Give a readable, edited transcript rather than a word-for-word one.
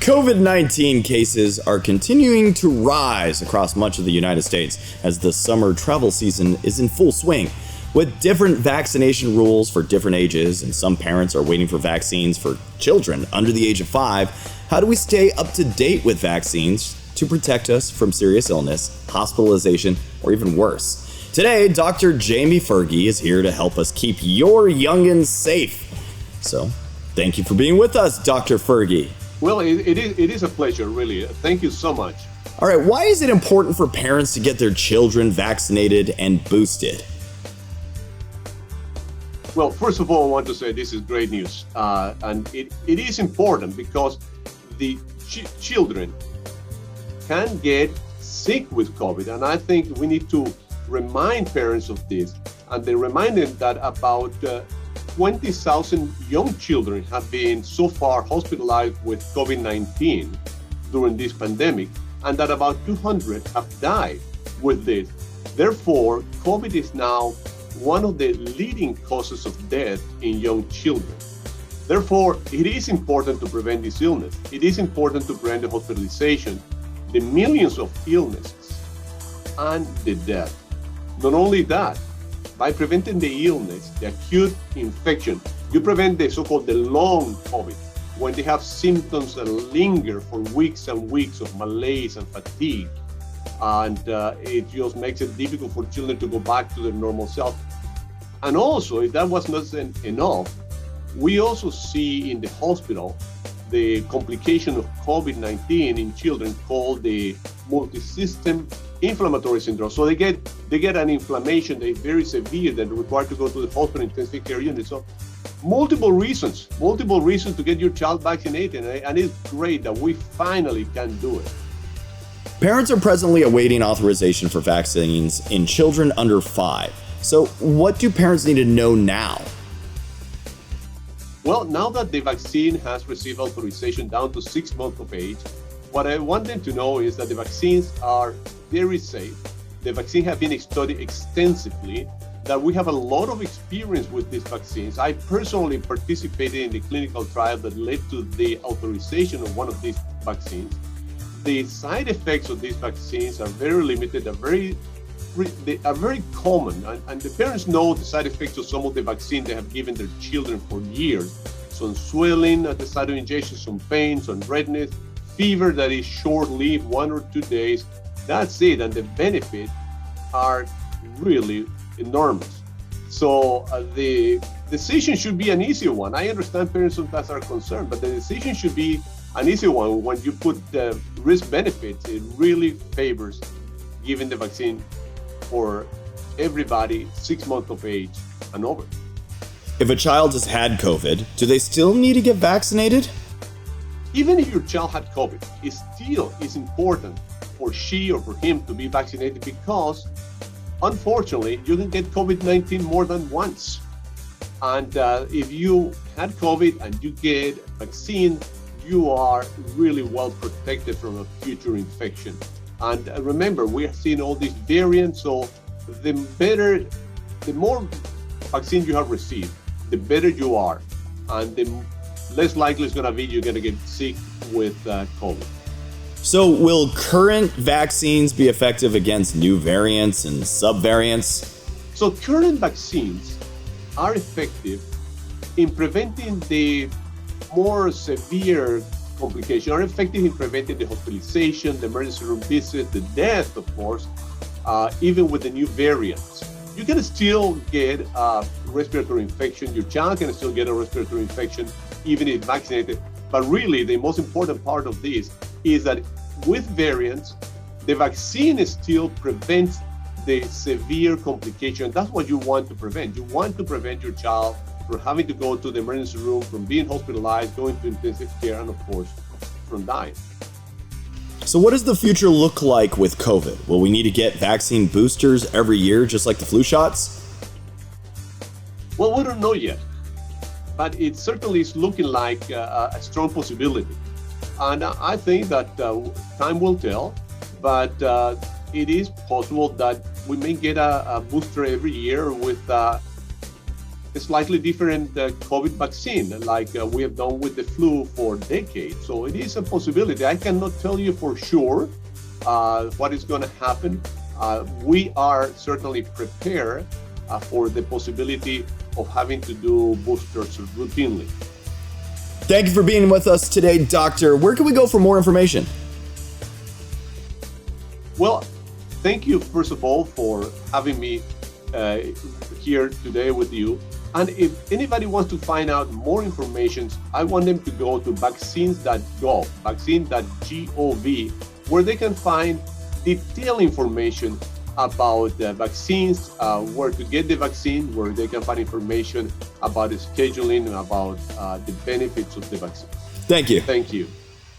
COVID-19 cases are continuing to rise across much of the United States as the summer travel season is in full swing. With different vaccination rules for different ages, and some parents are waiting for vaccines for children under the age of 5, how do we stay up to date with vaccines to protect us from serious illness, hospitalization, or even worse? Today, Dr. Jamie Fergie is here to help us keep your youngins safe. So, thank you for being with us, Dr. Fergie. Well, it is a pleasure, really. Thank you so much. All right, why is it important for parents to get their children vaccinated and boosted? Well, first of all, I want to say this is great news. And it is important because the children can get sick with COVID. And I think we need to remind parents of this. And they remind them that about 20,000 young children have been so far hospitalized with COVID-19 during this pandemic, and that about 200 have died with this. Therefore, COVID is now one of the leading causes of death in young children. Therefore, it is important to prevent this illness. It is important to prevent the hospitalization, the millions of illnesses, and the death. Not only that, by preventing the illness, the acute infection, you prevent the so-called the long COVID, when they have symptoms that linger for weeks and weeks of malaise and fatigue. And it just makes it difficult for children to go back to their normal self. And also, if that was not enough, we also see in the hospital the complication of COVID-19 in children called the multisystem inflammatory syndrome. So they get an inflammation that is very severe that require to go to the hospital intensive care unit. So multiple reasons to get your child vaccinated, and it's great that we finally can do it. Parents are presently awaiting authorization for vaccines in children under 5. So what do parents need to know now? Well, now that the vaccine has received authorization down to 6 months of age, what I want them to know is that the vaccines are very safe. The vaccine have been studied extensively, that we have a lot of experience with these vaccines. I personally participated in the clinical trial that led to the authorization of one of these vaccines. The side effects of these vaccines are very limited, they are very common, and the parents know the side effects of some of the vaccines they have given their children for years. Some swelling at the site of injection, some pain, some redness, fever that is short-lived, 1 or 2 days. That's it, and the benefits are really enormous. So the decision should be an easy one. I understand parents sometimes are concerned, but the decision should be an easy one. When you put the risk benefits, it really favors giving the vaccine for everybody 6 months of age and over. If a child has had COVID, do they still need to get vaccinated? Even if your child had COVID, it still is important for she or for him to be vaccinated, because unfortunately you can get COVID-19 more than once. And if you had COVID and you get vaccine, you are really well protected from a future infection. And remember, we have seen all these variants, so the more vaccine you have received, the better you are, and the less likely it's going to be you're going to get sick with COVID. So will current vaccines be effective against new variants and subvariants? So current vaccines are effective in preventing the more severe complications, are effective in preventing the hospitalization, the emergency room visit, the death, of course, even with the new variants. You can still get a respiratory infection. Your child can still get a respiratory infection, even if vaccinated. But really, the most important part of this is that with variants, the vaccine still prevents the severe complication. That's what you want to prevent. You want to prevent your child from having to go to the emergency room, from being hospitalized, going to intensive care, and of course, from dying. So what does the future look like with COVID? Will we need to get vaccine boosters every year, just like the flu shots? Well, we don't know yet, but it certainly is looking like a strong possibility. And I think that time will tell, but it is possible that we may get a booster every year with a slightly different COVID vaccine, like we have done with the flu for decades. So it is a possibility. I cannot tell you for sure what is going to happen. We are certainly prepared for the possibility of having to do boosters routinely. Thank you for being with us today, Doctor. Where can we go for more information? Well, thank you, first of all, for having me here today with you. And if anybody wants to find out more information, I want them to go to vaccines.gov, vaccine.gov, where they can find detailed information about the vaccines, where to get the vaccine, where they can find information about the scheduling, about the benefits of the vaccine. Thank you. Thank you.